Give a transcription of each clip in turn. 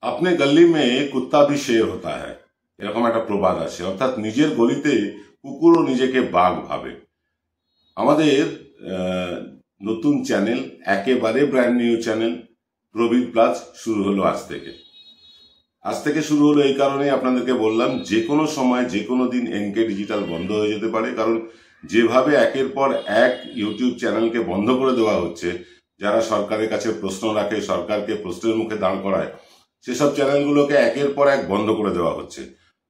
अपने गली में कुत्ता भी शेर होता है এরকম একটা প্রবাদ আছে। অর্থাৎ নিজের গলিতে কুকুরও নিজেকে বাঘ ভাবে। আমাদের নতুন চ্যানেল, একেবারে brand new channel Prabir plus শুরু হলো আজ থেকে শুরু হলো এই কারণেই আপনাদেরকে বললাম, যে কোনো সময় যে কোনো দিন এনকে ডিজিটাল বন্ধ হয়ে যেতে পারে। কারণ যেভাবে একের পর এক ইউটিউব চ্যানেলকে বন্ধ করে দেওয়া হচ্ছে, যারা সরকারের কাছে প্রশ্ন রাখে, সরকারকে প্রশ্নের মুখে দাঁড় করায়, সেসব চ্যানেলগুলোকে একের পর এক বন্ধ করে দেওয়া হচ্ছে।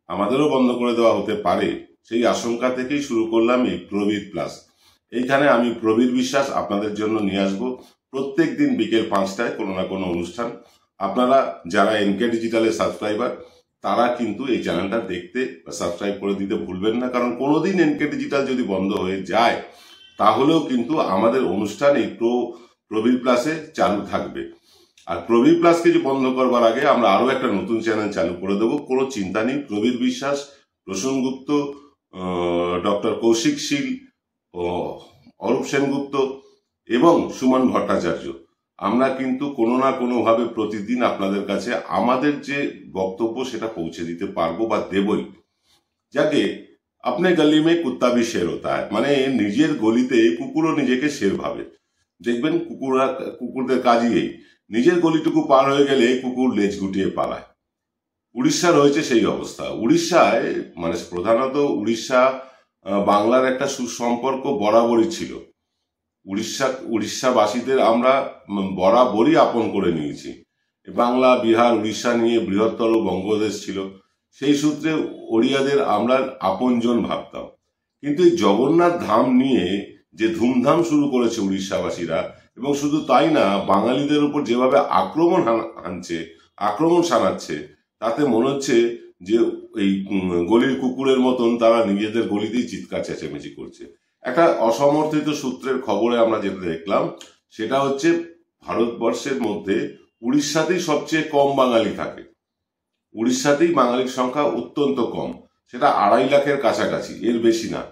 আমাদেরও বন্ধ করে দেওয়া হতে পারে, সেই আশঙ্কা থেকেই শুরু করলাম এই প্রবীর প্লাস। এইখানে আমি প্রবীর বিশ্বাস আপনাদের জন্য নিয়ে আসবো প্রত্যেক দিন বিকেল 5টায় কোনো না কোনো অনুষ্ঠান। আপনারা যারা এনকে ডিজিটালের সাবস্ক্রাইবার, তারা কিন্তু এই চ্যানেলটা দেখতে বা সাবস্ক্রাইব করে দিতে ভুলবেন না। কারণ কোনোদিন এনকে ডিজিটাল যদি বন্ধ হয়ে যায়, তাহলেও কিন্তু আমাদের অনুষ্ঠান এই প্রবীর প্লাসে চালু থাকবে। আর প্রবীর প্লাস কিছু বন্ধ করবার আগে আমরা আরো একটা নতুন চ্যানেল চালু করে দেবো, কোনো চিন্তা নেই। প্রবীর বিশ্বাস, প্রসূন গুপ্ত, ডক্টর কৌশিক শীল, অরূপ সেনগুপ্ত এবং সুমন ভট্টাচার্য, আমরা কিন্তু কোনো না কোনো ভাবে প্রতিদিন আপনাদের কাছে আমাদের যে বক্তব্য সেটা পৌঁছে দিতে পারবো বা দেবই। যাকে আপনি গলি মে কুত্তা ভি শের হতা হ্যায়, মানে নিজের গলিতে কুকুরও নিজেকে শের ভাবে। দেখবেন কুকুরদের কাজই এই, নিজের গলিটুকু পার হয়ে গেলে কুকুর লেজ গুটিয়ে পালায়। উড়িষ্যার হয়েছে সেই অবস্থা। উড়িষ্যায় মানে প্রধানত উড়িষ্যা বাংলার একটা সুসম্পর্ক বরাবরই ছিল। উড়িষ্যাবাসীদের আমরা বরাবরই আপন করে নিয়েছি। বাংলা, বিহার, উড়িষ্যা নিয়ে বৃহত্তর বঙ্গদেশ ছিল, সেই সূত্রে ওড়িয়াদের আমরা আপনজন ভাবতাম। কিন্তু এই জগন্নাথ ধাম নিয়ে যে ধুমধাম শুরু করেছে উড়িষ্যাবাসীরা, এবং শুধু তাই না, বাঙালিদের উপর যেভাবে আক্রমণ শানাচ্ছে, তাতে মনে হচ্ছে যে এই গলির কুকুরের মতন তারা নিজেদের গলিতেই চিৎকার চেঁচামেচি করছে। একটা অসমর্থিত সূত্রের খবরে আমরা যেটা দেখলাম, সেটা হচ্ছে ভারতবর্ষের মধ্যে উড়িষ্যাতেই সবচেয়ে কম বাঙালি থাকে। উড়িষ্যাতেই বাঙালির সংখ্যা অত্যন্ত কম, সেটা 2.5 লাখের কাছাকাছি, এর বেশি না।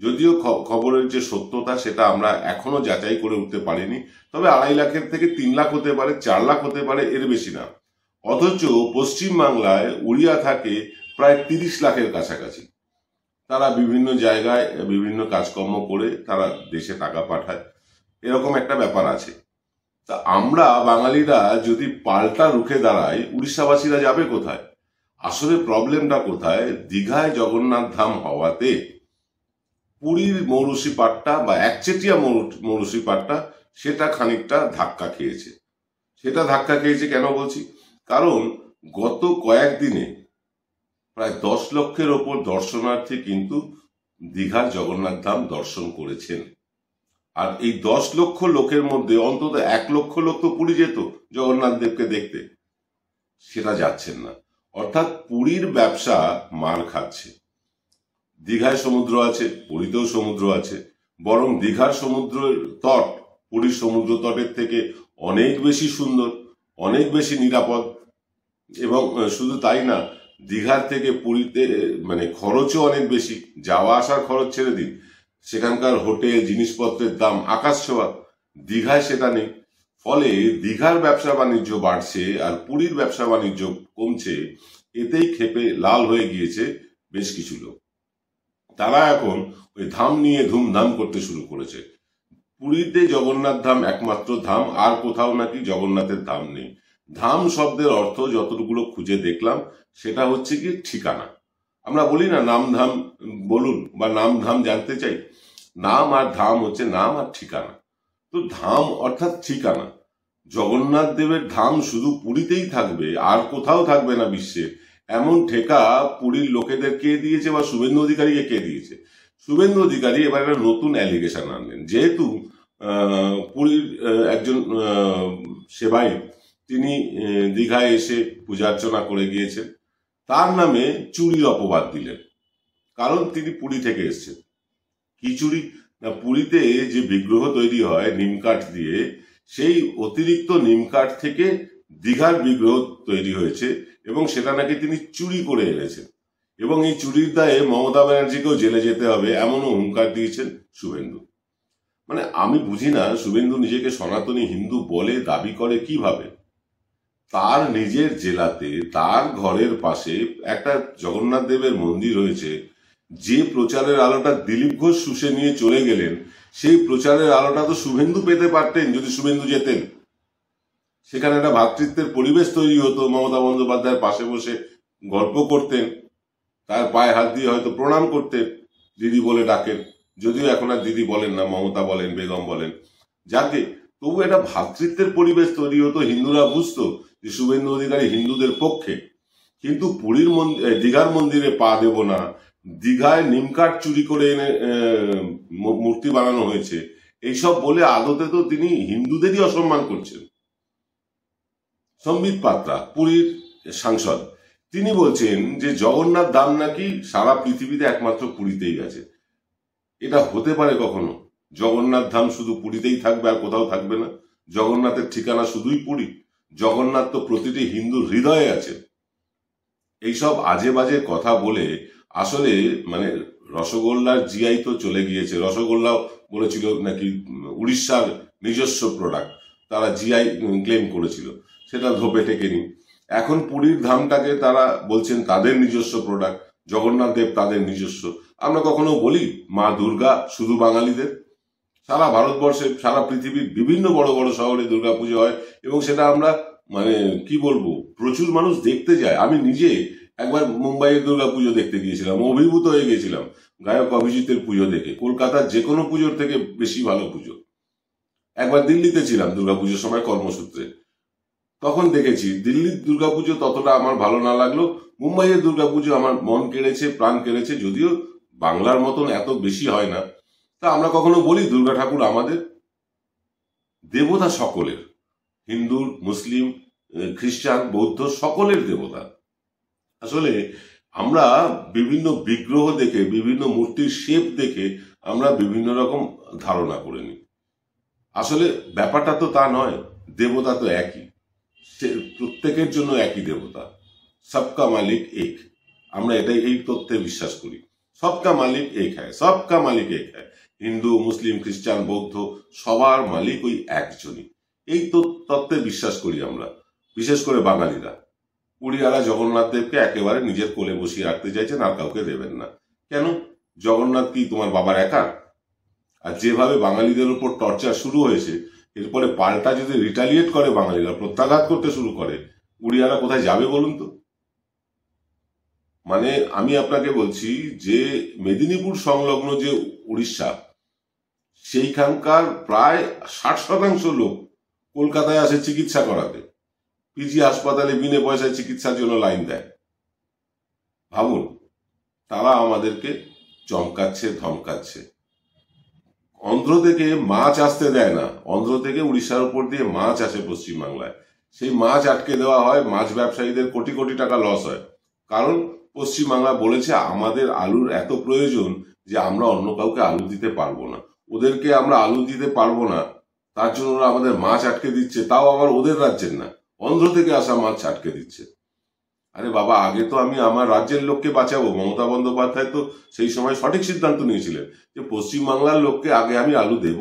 যদিও খবরের যে সত্যতা সেটা আমরা এখনো যাচাই করে উঠতে পারিনি, তবে 2.5 লাখের থেকে 3 লাখ হতে পারে, 4 লাখ হতে পারে, এর বেশি না। অথচ পশ্চিম বাংলায় উড়িয়া থাকে প্রায় 30 লাখের কাছাকাছি। তারা বিভিন্ন জায়গায় বিভিন্ন কাজকর্ম করে তারা দেশে টাকা পাঠায়, এরকম একটা ব্যাপার আছে। তা আমরা বাঙালিরা যদি পাল্টা রুখে দাঁড়াই, উড়িষ্যাবাসীরা যাবে কোথায়? আসলে প্রবলেমটা কোথায়? দীঘায় জগন্নাথ ধাম হওয়াতে পুরীর মৌরসি পাট্টা বা একচেটিয়া মৌরসি পাট্টা সেটা খানিকটা ধাক্কা খেয়েছে। কেন বলছি? কারণ গত কয়েকদিনে প্রায় 10 লক্ষের ওপর দর্শনার্থী কিন্তু দীঘার জগন্নাথ ধাম দর্শন করেছেন। আর এই 10 লক্ষ লোকের মধ্যে অন্তত 1 লক্ষ লোক তো পুরী যেত জগন্নাথ দেবকে দেখতে, সেটা যাচ্ছেন না। অর্থাৎ পুরীর ব্যবসা মার খাচ্ছে। দীঘায় সমুদ্র আছে, পুরীতেও সমুদ্র আছে, বরং দীঘার সমুদ্রের তট পুরীর সমুদ্র তটের থেকে অনেক বেশি সুন্দর, অনেক বেশি নিরাপদ। এবং শুধু তাই না, দীঘার থেকে পুরীতে মানে খরচও অনেক বেশি। যাওয়া আসার খরচ ছেড়ে দিন, সেখানকার হোটেল, জিনিসপত্রের দাম আকাশ ছোঁয়া। দীঘায় সেটা নেই। ফলে দীঘার ব্যবসা বাণিজ্য বাড়ছে আর পুরীর ব্যবসা বাণিজ্য কমছে। এতেই ক্ষেপে লাল হয়ে গিয়েছে বেশ কিছু লোক। তারা এখন ওই ধাম নিয়ে ধুমধাম করতে শুরু করেছে। পুরীতে জগন্নাথ ধাম একমাত্র ধাম, আর কোথাও নাকি জগন্নাথের ধাম নেই। ধাম শব্দের অর্থ যতটুকুলো খুঁজে দেখলাম, সেটা হচ্ছে কি ঠিকানা। আমরা বলি না নাম ধাম বলুন বা নাম ধাম জানতে চাই, নাম আর ধাম হচ্ছে নাম আর ঠিকানা। তো ধাম অর্থাৎ ঠিকানা। জগন্নাথ দেবের ধাম শুধু পুরীতেই থাকবে, আর কোথাও থাকবে না বিশ্বে, এমন ঠেকা পুরীর লোকেদের কে দিয়েছে বা শুভেন্দু অধিকারীকে কে দিয়েছে? শুভেন্দু অধিকারী এবার একটা নতুন অ্যালিগেশন আনলেন। যেহেতু পুরীর একজন সেবাই তিনি দীঘায় এসে পূজা অর্চনা করে গিয়েছেন, তার নামে চুরির অপবাদ দিলেন। কারণ তিনি পুরী থেকে এসেছেন। কি চুরি না, পুরীতে যে বিগ্রহ তৈরি হয় নিমকাঠ দিয়ে, সেই অতিরিক্ত নিমকাঠ থেকে দীঘার বিগ্রহ তৈরি হয়েছে এবং সেটা নাকি তিনি চুরি করে এনেছেন। এবং এই চুরির দায়ে মমতা ব্যানার্জিকেও জেলে যেতে হবে, এমনও হুঙ্কার দিয়েছেন শুভেন্দু। মানে আমি বুঝি না, শুভেন্দু নিজেকে সনাতনী হিন্দু বলে দাবি করে কিভাবে? তার নিজের জেলাতে তার ঘরের পাশে একটা জগন্নাথ দেবের মন্দির রয়েছে, যে প্রচারের আলোটা দিলীপ ঘোষ শুষে নিয়ে চলে গেলেন, সেই প্রচারের আলোটা তো শুভেন্দু পেতে পারতেন যদি শুভেন্দু যেতেন। সেখানে একটা ভ্রাতৃত্বের পরিবেশ তৈরি হতো, মমতা বন্দ্যোপাধ্যায়ের পাশে বসে গল্প করতেন, তার পায়ে হাত দিয়ে হয়তো প্রণাম করতেন, দিদি বলে ডাকেন, যদিও এখন আর দিদি বলেন না, মমতা বলেন, বেগম বলেন, যাকে তবু একটা ভ্রাতৃত্বের পরিবেশ তৈরি হতো। হিন্দুরা বুঝতো যে শুভেন্দু অধিকারী হিন্দুদের পক্ষে। কিন্তু পুরীর দীঘার মন্দিরে পা দেব না, দীঘায় নিমকাঠ চুরি করে এনে মূর্তি বানানো হয়েছে, এইসব বলে আদতে তো তিনি হিন্দুদেরই অসম্মান করছেন। সম্বিত পাত্রা, পুরীর সাংসদ, তিনি বলছেন যে জগন্নাথ ধাম নাকি সারা পৃথিবীতে একমাত্র পুরীতেই আছে। এটা হতে পারে কখনো? জগন্নাথ ধাম শুধু পুরীতেই থাকবে আর কোথাও থাকবে না? জগন্নাথের ঠিকানা শুধুই পুরী? জগন্নাথ তো প্রতিটি হিন্দুর হৃদয়ে আছে। এইসব আজে বাজে কথা বলে আসলে মানে রসগোল্লার জিআই তো চলে গিয়েছে। রসগোল্লাও বলেছিল নাকি উড়িষ্যার নিজস্ব প্রোডাক্ট, তারা জিআই ক্লেম করেছিল, সেটা ধোপে টেকেনি। এখন পুরীর ধামটাকে তারা বলছেন তাদের নিজস্ব প্রোডাক্ট, জগন্নাথ দেব তাদের নিজস্ব। আমরা কখনো বলি মা দুর্গা শুধু বাঙালিদের? সারা ভারতবর্ষে, সারা পৃথিবীর বিভিন্ন বড় বড় শহরে দুর্গাপুজো হয় এবং সেটা আমরা মানে কি বলবো, প্রচুর মানুষ দেখতে যায়। আমি নিজে একবার মুম্বাইয়ের দুর্গাপুজো দেখতে গিয়েছিলাম, অভিভূত হয়ে গেছিলাম গায়ক অভিজিতের পুজো দেখে। কলকাতার যে কোনো পুজোর থেকে বেশি ভালো পুজো। একবার দিল্লিতে ছিলাম দুর্গাপুজোর সময় কর্মসূত্রে, তখন দেখেছি দিল্লির দুর্গাপুজো ততটা আমার ভালো না লাগলো, মুম্বাইয়ের দুর্গাপুজো আমার মন কেড়েছে, প্রাণ কেড়েছে। যদিও বাংলার মতন এত বেশি হয় না। তা আমরা কখনো বলি দুর্গা ঠাকুর আমাদের? দেবতা সকলের, হিন্দু, মুসলিম, খ্রিস্টান, বৌদ্ধ সকলের দেবতা। আসলে আমরা বিভিন্ন বিগ্রহ দেখে, বিভিন্ন মূর্তির শেপ দেখে আমরা বিভিন্ন রকম ধারণা করে নিই। আসলে ব্যাপারটা তো তা নয়। দেবতা তো একই, সে প্রত্যেকের জন্য একই দেবতা। সবকা মালিক এক। আমরা এটাই, এই তথ্যে বিশ্বাস করি। সবকা মালিক এক হ্যায়, সবকা মালিক এক হ্যায়। হিন্দু, মুসলিম, খ্রিস্টান, বৌদ্ধ সবার মালিক ওই একজনই। এই তত্ত্বে বিশ্বাস করি আমরা, বিশেষ করে বাঙালিরা। উড়িয়ারা জগন্নাথ দেবকে একেবারে নিজের কোলে বসিয়ে রাখতে চাইছেন, আর কাউকে দেবেন না। কেন? জগন্নাথ কি তোমার বাবার একা? আর যেভাবে বাঙালিদের উপর টর্চার শুরু হয়েছে, এরপরে পাল্টা যদি রিটালিয়েট করে, বাঙালিরা প্রত্যাঘাত করতে শুরু করে, উড়িয়ারা কোথায় যাবে বলুন তো? মানে আমি আপনাকে বলছি যে মেদিনীপুর সংলগ্ন যে উড়িষ্যা, সেইখানকার প্রায় 60% লোক কলকাতায় আসে চিকিৎসা করাতে। পিজি হাসপাতালে বিনে পয়সায় চিকিৎসার জন্য লাইন দেয়। ভাবুন, তারা আমাদেরকে চমকাচ্ছে, ধমকাচ্ছে। অন্ধ্র থেকে মাছ আসতে দেয় না। অন্ধ্র থেকে উড়িষ্যার উপর দিয়ে মাছ আসে পশ্চিমবাংলায়, সেই মাছ আটকে দেওয়া হয়। মাছ ব্যবসায়ীদের কোটি কোটি টাকা লস হয়, কারণ পশ্চিমবাংলা বলেছে আমাদের আলুর এত প্রয়োজন যে আমরা অন্য কাউকে আলু দিতে পারবো না। ওদেরকে আমরা আলু দিতে পারবো না, তার জন্য ওরা আমাদের মাছ আটকে দিচ্ছে, তাও আবার ওদের রাজ্যের না, অন্ধ্র থেকে আসা মাছ আটকে দিচ্ছে। আরে বাবা, আগে তো আমি আমার রাজ্যের লোককে বাঁচাবো। মমতা বন্দ্যোপাধ্যায় তো সেই সময় সঠিক সিদ্ধান্ত নিয়েছিলেন যে পশ্চিমবাংলার লোককে আগে আমি আলু দেব,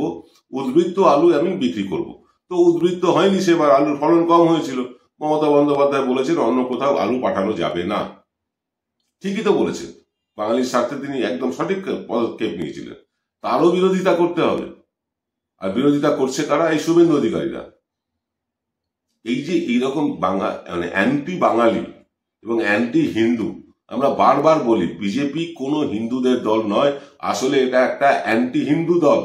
উদ্বৃত্ত আলু আমি বিক্রি করব। তো উদ্বৃত্ত হয়নি, সেবার আলুর ফলন কম হয়েছিল। মমতা বন্দ্যোপাধ্যায় বলেছেন অন্য কোথাও আলু পাঠানো যাবে না। ঠিকই তো বলেছেন, বাঙালির স্বার্থে তিনি একদম সঠিক পদক্ষেপ নিয়েছিলেন। তারও বিরোধিতা করতে হবে। আর বিরোধিতা করছে কারা? এই শুভেন্দু অধিকারীরা। এই যে এইরকম মানে অ্যান্টি বাঙালি এবং অ্যান্টি হিন্দু, আমরা বারবার বলি বিজেপি কোনো হিন্দুদের দল নয়, আসলে এটা একটা অ্যান্টি হিন্দু দল।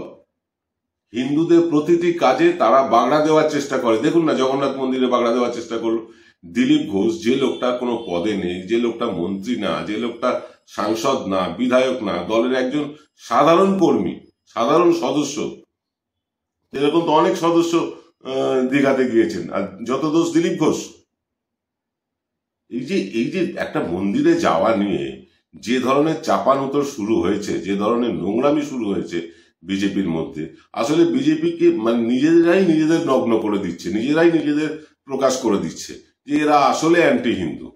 হিন্দুদের প্রতিটি কাজে তারা বাগড়া দেওয়ার চেষ্টা করে। দেখুন না, জগন্নাথ মন্দিরে বাগড়া দেওয়ার চেষ্টা করলো দিলীপ ঘোষ, যে লোকটা কোনো পদে নেই, যে লোকটা মন্ত্রী না, যে লোকটা সাংসদ না, বিধায়ক না, দলের একজন সাধারণ কর্মী, সাধারণ সদস্য। এরকম তো অনেক সদস্য দীঘাতে গিয়েছেন, আর যত দোষ দিলীপ ঘোষ। এই যে একটা মন্দিরে যাওয়া নিয়ে যে ধরনের চাপানুতর শুরু হয়েছে, যে ধরনের নোংরামি শুরু হয়েছে বিজেপির মধ্যে, আসলে বিজেপিকে মানে নিজেরাই নিজেদের নগ্ন করে দিচ্ছে, নিজেরাই নিজেদের প্রকাশ করে দিচ্ছে যে এরা আসলে অ্যান্টি হিন্দু।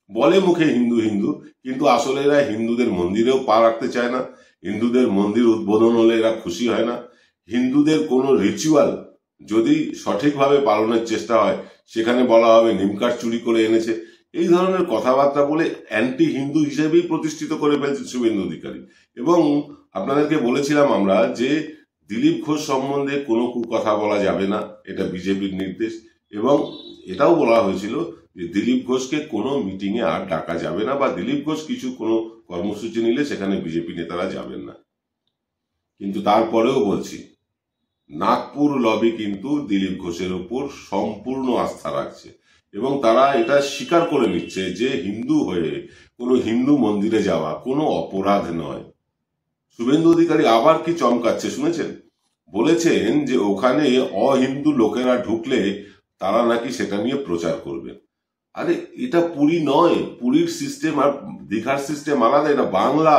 বলে মুখে হিন্দু হিন্দু, কিন্তু আসলে এরা হিন্দুদের মন্দিরেও পা রাখতে চায় না। হিন্দুদের মন্দির উদ্বোধন হলে এরা খুশি হয় না। হিন্দুদের কোনো রিচুয়াল যদি সঠিকভাবে পালনের চেষ্টা হয়, সেখানে বলা হবে নিমকাঠ চুরি করে এনেছে। এই ধরনের কথাবার্তা বলে অ্যান্টি হিন্দু হিসেবেই প্রতিষ্ঠিত করে ফেলছে শুভেন্দু অধিকারী। এবং আপনাদেরকে বলেছিলাম আমরা যে দিলীপ ঘোষ সম্বন্ধে কোনো কথা বলা যাবে না, এটা বিজেপির নির্দেশ। এবং এটাও বলা হয়েছিল যে দিলীপ ঘোষকে কোনো মিটিংয়ে আর ডাকা যাবে না, বা দিলীপ ঘোষ কিছু কোনো কর্মসূচি নিলে সেখানে বিজেপি নেতারা যাবেন না। কিন্তু তারপরেও বলছি, নাগপুর লবি কিন্তু দিলীপ ঘোষের উপর সম্পূর্ণ আস্থা রাখছে এবং তারা এটা স্বীকার করে নিচ্ছে যে হিন্দু হয়ে কোনো হিন্দু মন্দিরে যাওয়া কোনো অপরাধ নয়। শুভেন্দু অধিকারী আবার কি চমকাচ্ছে শুনেছেন? বলেছেন যে ওখানে অহিন্দু লোকেরা ঢুকলে তারা নাকি সেটা নিয়ে প্রচার করবেন। আরে এটা পুরী নয়, পুরীর সিস্টেম আর দীঘার সিস্টেম আলাদা, এটা বাংলা।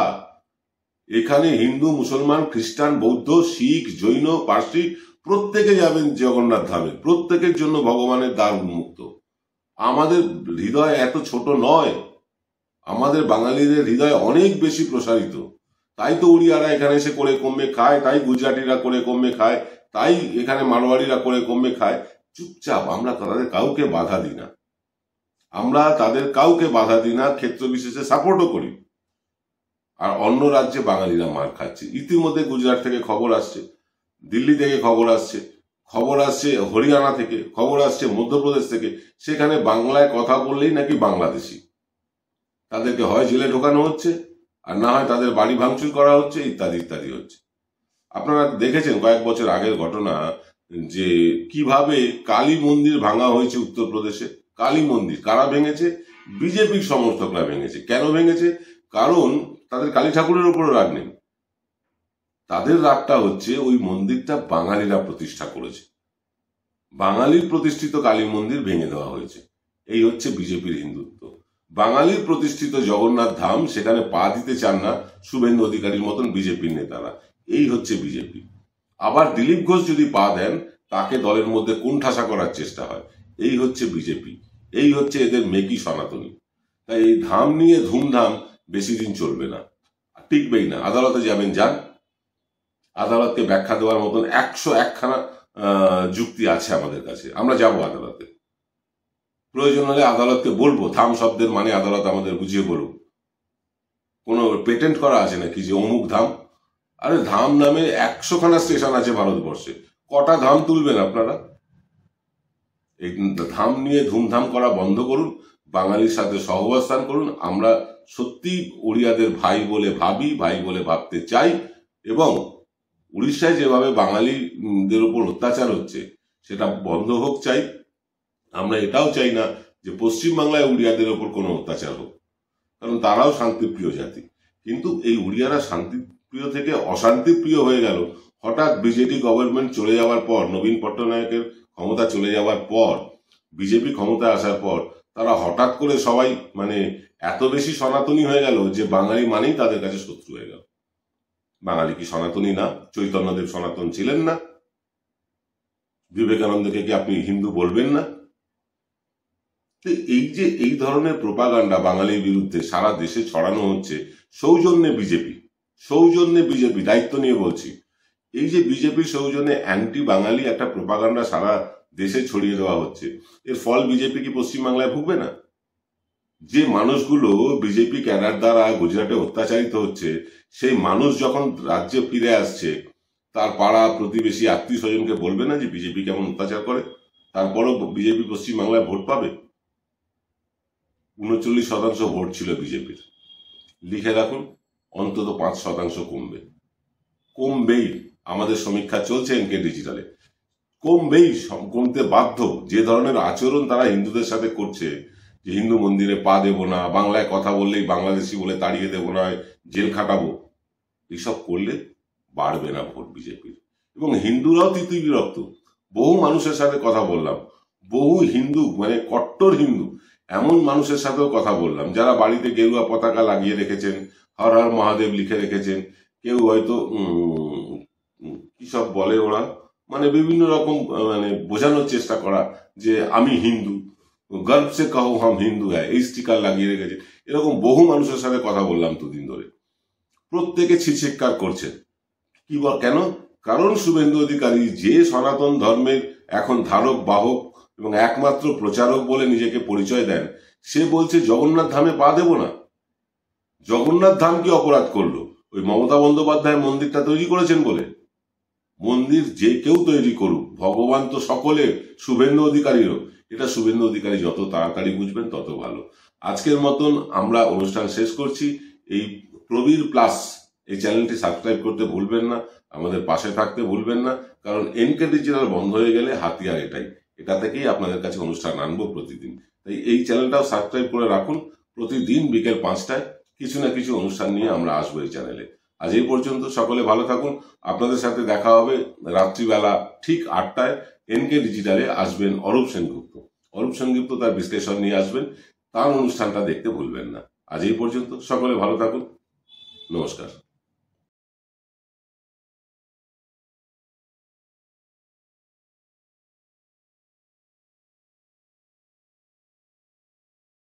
এখানে হিন্দু, মুসলমান, খ্রিস্টান, বৌদ্ধ, শিখ, জৈন, পার্সি প্রত্যেকে যাবেন জগন্নাথ ধামে, প্রত্যেকের জন্য ভগবানের দ্বার উন্মুক্ত। আমাদের হৃদয় এত ছোট নয়, আমাদের বাঙালিদের হৃদয় অনেক বেশি প্রসারিত। তাই তো উড়িয়ারা এখানে এসে করে কমবে খায়, তাই গুজরাটিরা করে কমবে খায়, তাই এখানে মারোয়াড়িরা করে কমবে খায়। চুপচাপ আমরা তাদের কাউকে বাধা দিই না, আমরা তাদের কাউকে বাধা দিই না, ক্ষেত্র বিশেষে সাপোর্টও করি। আর অন্য রাজ্যে বাঙালিরা মার খাচ্ছে। ইতিমধ্যে গুজরাট থেকে খবর আসছে, দিল্লি থেকে খবর আসছে হরিয়ানা থেকে খবর আসছে, মধ্যপ্রদেশ থেকে। সেখানে বাংলায় কথা বললেই নাকি বাংলাদেশি, তাদেরকে হয় জেলে ঢোকানো হচ্ছে আর না হয় তাদের বাড়ি ভাঙচুর করা হচ্ছে, ইত্যাদি ইত্যাদি হচ্ছে। আপনারা দেখেছেন কয়েক বছর আগের ঘটনা যে কিভাবে কালী মন্দির ভাঙা হয়েছে উত্তরপ্রদেশে। কালী মন্দির কারা ভেঙেছে? বিজেপির সমর্থকরা ভেঙেছে। কেন ভেঙেছে? কারণ তাদের কালী ঠাকুরের উপরে রাগ নেই, তাদের রাগটা হচ্ছে ওই মন্দিরটা বাঙালিরা প্রতিষ্ঠা করেছে, বাঙালির প্রতিষ্ঠিত কালী মন্দির ভেঙে দেওয়া হয়েছে। এই হচ্ছে বিজেপির হিন্দুত্ব। বাঙালির প্রতিষ্ঠিত জগন্নাথ ধাম, সেখানে পা দিতে চান না শুভেন্দু অধিকারীর মতন বিজেপির নেতারা। এই হচ্ছে বিজেপি। আবার দিলীপ ঘোষ যদি পা দেন, তাকে দলের মধ্যে কোণঠাসা করার চেষ্টা হয়। এই হচ্ছে বিজেপি, এই হচ্ছে এদের মেকি সনাতনী। তাই এই ধাম নিয়ে ধুমধাম বেশি দিন চলবে না, টিকবেই না। আদালতে যাবেন, যান, আদালতকে ব্যাখ্যা দেওয়ার মতন 101খানা যুক্তি আছে আমাদের কাছে, আমরা যাব আদালতে। প্রয়োজন হলে আদালতকে বলবো থাম শব্দের মানে আদালত আমাদের বুঝিয়ে বলুক। কোনো পেটেন্ট করা আছে নাকি যে অমুক ধাম? আরে ধাম নামে 100খানা স্টেশন আছে ভারতবর্ষে, কটা ধাম তুলবেন আপনারা? এই ধাম নিয়ে ধুমধাম করা বন্ধ করুন, বাঙালির সাথে সহাবস্থান করুন। আমরা সত্যি উড়িয়াদের ভাই বলে ভাবি, ভাই বলে ভাবতে চাই। এবং উড়িষ্যায় যেভাবে বাঙালিদের উপর অত্যাচার হচ্ছে সেটা বন্ধ হোক চাই। আমরা এটাও চাই না যে পশ্চিমবাংলায় উড়িয়াদের ওপর কোনো অত্যাচার হোক, কারণ তারাও শান্তিপ্রিয় জাতি। কিন্তু এই উড়িয়ারা শান্তিপ্রিয় থেকে অশান্তিপ্রিয় হয়ে গেল হঠাৎ বিজেপি গভর্নমেন্ট চলে যাওয়ার পর, নবীন পট্টনায়কের ক্ষমতা চলে যাওয়ার পর, বিজেপি ক্ষমতায় আসার পর তারা হঠাৎ করে সবাই মানে এত বেশি সনাতনী হয়ে গেল যে বাঙালি মানেই তাদের কাছে শত্রু হয়ে গেল। বাঙালি কি সনাতনী না? চৈতন্যদেব সনাতন ছিলেন না? বিবেকানন্দকে কি আপনি হিন্দু বলবেন না? এই যে এই ধরনের প্রোপাগান্ডা বাঙালির বিরুদ্ধে সারা দেশে ছড়ানো হচ্ছে সৌজন্যে বিজেপি, দায়িত্ব নিয়ে বলছি। এই যে বিজেপির সৌজন্যে অ্যান্টি বাঙালি একটা প্রোপাগান্ডা সারা দেশে ছড়িয়ে দেওয়া হচ্ছে, এর ফল বিজেপি কি পশ্চিমবাংলায় ভুগবে না? যে মানুষগুলো বিজেপি ক্যাডার দ্বারা গুজরাটে অত্যাচারিত হচ্ছে, সেই মানুষ যখন রাজ্যে ফিরে আসছে, তার পাড়া প্রতিবেশী আত্মীয় স্বজনকে বলবে না যে বিজেপি কেমন অত্যাচার করে? তারপরও বিজেপি পশ্চিমবাংলায় ভোট পাবে। 39% ভোট ছিল বিজেপির, লিখে রাখুন অন্তত 5% কমবেই। আমাদের সমীক্ষা চলছে এনকে ডিজিটালে, কমতে বাধ্য। যে ধরনের আচরণ তারা হিন্দুদের সাথে করছে, যে হিন্দু মন্দিরে পা দেব না, বাংলায় কথা বললেই বাংলাদেশি বলে তাড়িয়ে দেবো না, জেল খাটাবো, এইসব করলে বাড়বে না ভোট বিজেপির। এবং হিন্দুরাও বিরক্ত। বহু মানুষের সাথে কথা বললাম, বহু হিন্দু মানে কট্টর হিন্দু এমন মানুষের সাথেও কথা বললাম যারা বাড়িতে গেরুয়া পতাকা লাগিয়ে রেখেছেন, হর হর মহাদেব লিখে রেখেছেন। কেউ হয়তো কি সব বলে ওরা, মানে বিভিন্ন রকম মানে বোঝানোর চেষ্টা করা যে আমি হিন্দু, গর্ব সে কহো হাম হিন্দু হ্যায়, এই স্টিকার লাগিয়ে রেখেছে। এরকম বহু মানুষের সাথে কথা বললাম দুদিন ধরে, প্রত্যেকে ছিচিৎকার করছেন। কেন? কারণ শুভেন্দু অধিকারী যে সনাতন ধর্মের এখন ধারক বাহক এবং একমাত্র প্রচারক বলে নিজেকে পরিচয় দেন, সে বলছে জগন্নাথ ধামে পা দেব না। জগন্নাথ ধাম কি অপরাধ করলো? ওই মমতা বন্দ্যোপাধ্যায় মন্দিরটা তৈরি করেছেন বলে? মন্দির যে কেউ তৈরি করুক, ভগবান তো সকলে, শুভেন্দু অধিকারীরও। এটা শুভেন্দু অধিকারী যত তাড়াতাড়ি বুঝবেন তত ভালো। আজকের মতন আমরা অনুষ্ঠান শেষ করছি। এই প্রবীর প্লাস এই চ্যানেলটি সাবস্ক্রাইব করতে ভুলবেন না, আমাদের পাশে থাকতে ভুলবেন না, কারণ এনকে ডিজিটাল বন্ধ হয়ে গেলে হাতিয়ার এটাই। এটা থেকেই আপনাদের কাছে অনুষ্ঠান আনবো প্রতিদিন। তাই এই চ্যানেলটাও সাবস্ক্রাইব করে রাখুন। প্রতিদিন বিকেল 5টায় কিছু না কিছু অনুষ্ঠান নিয়ে আমরা আসবো এই চ্যানেলে। আজ এই পর্যন্ত, সকলে ভালো থাকুন। আপনাদের সাথে দেখা হবে রাত্রিবেলা ঠিক 8টায়। এনকে ডিজিটালে আসবেন অরূপ সেনগুপ্ত। অরূপ সেনগুপ্ত তার বিশ্লেষণ নিয়ে আসবেন। তার অনুষ্ঠানটা দেখতে ভুলবেন না। আজ এই পর্যন্ত, সকলে ভালো থাকুন। নমস্কার।